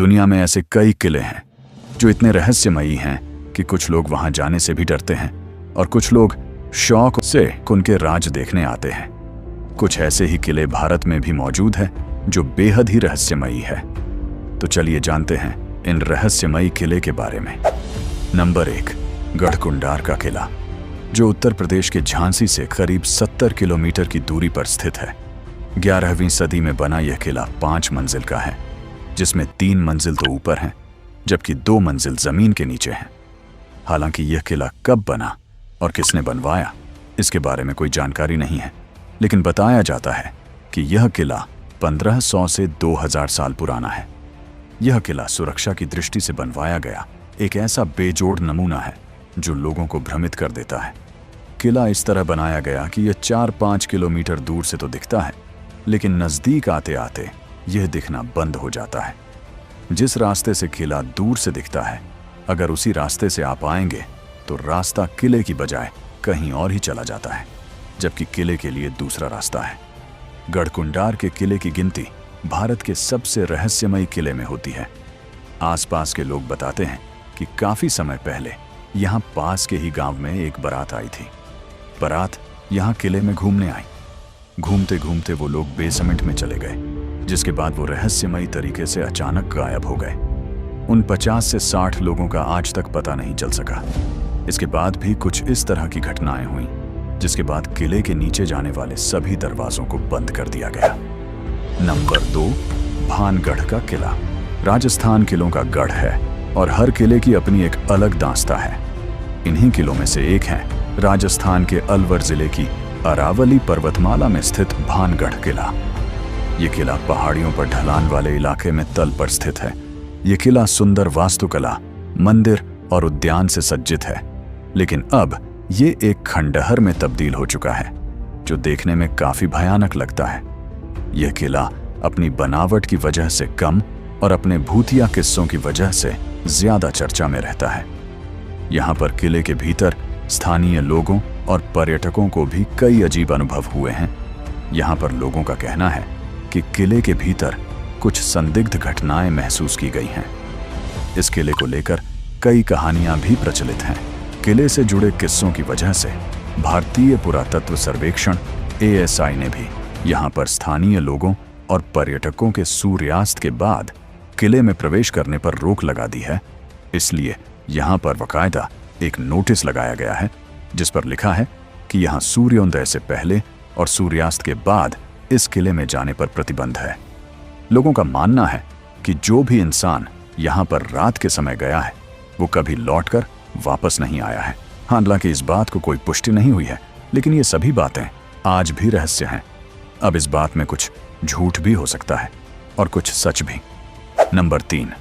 दुनिया में ऐसे कई किले हैं जो इतने रहस्यमयी हैं कि कुछ लोग वहां जाने से भी डरते हैं और कुछ लोग शौक से उनके राज देखने आते हैं। कुछ ऐसे ही किले भारत में भी मौजूद हैं जो बेहद ही रहस्यमयी है। तो चलिए जानते हैं इन रहस्यमयी किले के बारे में। नंबर 1, गढ़कुंडार का किला, जो उत्तर प्रदेश के झांसी से करीब 70 किलोमीटर की दूरी पर स्थित है। 11वीं सदी में बना यह किला 5 मंजिल का है, जिसमें 3 मंजिल तो ऊपर हैं जबकि 2 मंजिल जमीन के नीचे हैं। हालांकि यह किला कब बना और किसने बनवाया, इसके बारे में कोई जानकारी नहीं है, लेकिन बताया जाता है कि यह किला 1500 से 2000 साल पुराना है। यह किला सुरक्षा की दृष्टि से बनवाया गया एक ऐसा बेजोड़ नमूना है जो लोगों को भ्रमित कर देता है। किला इस तरह बनाया गया कि यह 4-5 किलोमीटर दूर से तो दिखता है, लेकिन नजदीक आते आते यह दिखना बंद हो जाता है। जिस रास्ते से किला दूर से दिखता है, अगर उसी रास्ते से आप आएंगे तो रास्ता किले की बजाय कहीं और ही चला जाता है, जबकि किले के लिए दूसरा रास्ता है। गढ़कुंडार के किले की गिनती भारत के सबसे रहस्यमयी किले में होती है। आसपास के लोग बताते हैं कि काफी समय पहले यहाँ पास के ही गांव में एक बारात आई थी। बारात यहाँ किले में घूमने आई। घूमते घूमते वो लोग बेसमेंट में चले गए, जिसके बाद वो रहस्यमयी तरीके से अचानक गायब हो गए। उन 50 से 60 लोगों का आज तक पता नहीं चल सका। इसके बाद भी कुछ इस तरह की घटनाएं हुई, जिसके बाद किले के नीचे जाने वाले सभी दरवाजों को बंद कर दिया गया। नंबर 2, भानगढ़ का किला। राजस्थान किलों का गढ़ है और हर किले की अपनी एक अलग दास्तां है। इन्हीं किलों में से एक है राजस्थान के अलवर जिले की अरावली पर्वतमाला में स्थित भानगढ़ किला। ये किला पहाड़ियों पर ढलान वाले इलाके में तल पर स्थित है। ये किला सुंदर वास्तुकला, मंदिर और उद्यान से सज्जित है, लेकिन अब ये एक खंडहर में तब्दील हो चुका है, जो देखने में काफी भयानक लगता है। यह किला अपनी बनावट की वजह से कम और अपने भूतिया किस्सों की वजह से ज्यादा चर्चा में रहता है। यहाँ पर किले के भीतर स्थानीय लोगों और पर्यटकों को भी कई अजीब अनुभव हुए हैं। यहाँ पर लोगों का कहना है कि किले के भीतर कुछ संदिग्ध घटनाएं महसूस की गई हैं। इस किले को लेकर कई कहानियां भी प्रचलित हैं। किले से जुड़े किस्सों की वजह से भारतीय पुरातत्व सर्वेक्षण ASI ने भी यहाँ पर स्थानीय लोगों और पर्यटकों के सूर्यास्त के बाद किले में प्रवेश करने पर रोक लगा दी है। इसलिए यहाँ पर बाकायदा एक नोटिस लगाया गया है, जिस पर लिखा है कि यहाँ सूर्योदय से पहले और सूर्यास्त के बाद इस किले में जाने पर प्रतिबंध है। लोगों का मानना है कि जो भी इंसान यहाँ पर रात के समय गया है, वो कभी लौटकर वापस नहीं आया है। हालांकि इस बात को कोई पुष्टि नहीं हुई है, लेकिन ये सभी बातें आज भी रहस्य हैं। अब इस बात में कुछ झूठ भी हो सकता है और कुछ सच भी। नंबर 3,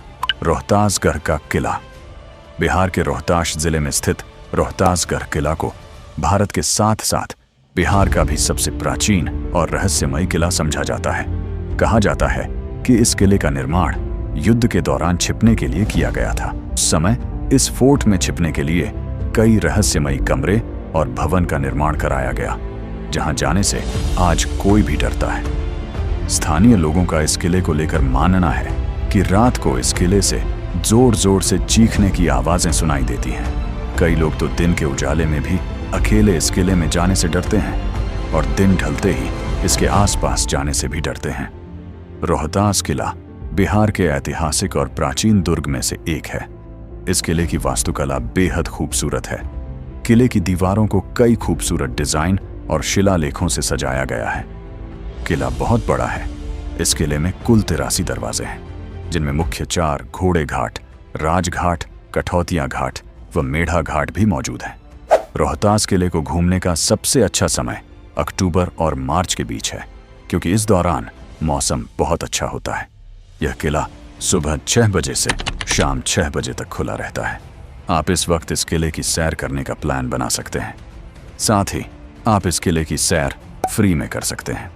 रोहतासगढ़ का किला। बिहार के रोहतास जिले में स्थित रोहतासगढ़ किला को भारत के साथ साथ बिहार का भी सबसे प्राचीन और रहस्यमयी किला समझा जाता है। कहा जाता है कि इस किले का निर्माण युद्ध के दौरान छिपने के लिए किया गया था। उस समय इस फोर्ट में छिपने के लिए कई रहस्यमयी कमरे और भवन का निर्माण कराया गया, जहां जाने से आज कोई भी डरता है। स्थानीय लोगों का इस किले को लेकर मानना है कि रात को इस किले से जोर जोर से चीखने की आवाजें सुनाई देती हैं। कई लोग तो दिन के उजाले में भी अकेले इस किले में जाने से डरते हैं और दिन ढलते ही इसके आसपास जाने से भी डरते हैं। रोहतास किला बिहार के ऐतिहासिक और प्राचीन दुर्ग में से एक है। इस किले की वास्तुकला बेहद खूबसूरत है। किले की दीवारों को कई खूबसूरत डिजाइन और शिलालेखों से सजाया गया है। किला बहुत बड़ा है। इस किले में कुल 83 दरवाजे हैं, जिनमें मुख्य 4 घोड़े घाट, राजघाट, कठौतिया घाट व मेढ़ा घाट भी मौजूद हैं। रोहतास किले को घूमने का सबसे अच्छा समय अक्टूबर और मार्च के बीच है, क्योंकि इस दौरान मौसम बहुत अच्छा होता है। यह किला सुबह 6 बजे से शाम 6 बजे तक खुला रहता है। आप इस वक्त इस किले की सैर करने का प्लान बना सकते हैं। साथ ही आप इस किले की सैर फ्री में कर सकते हैं।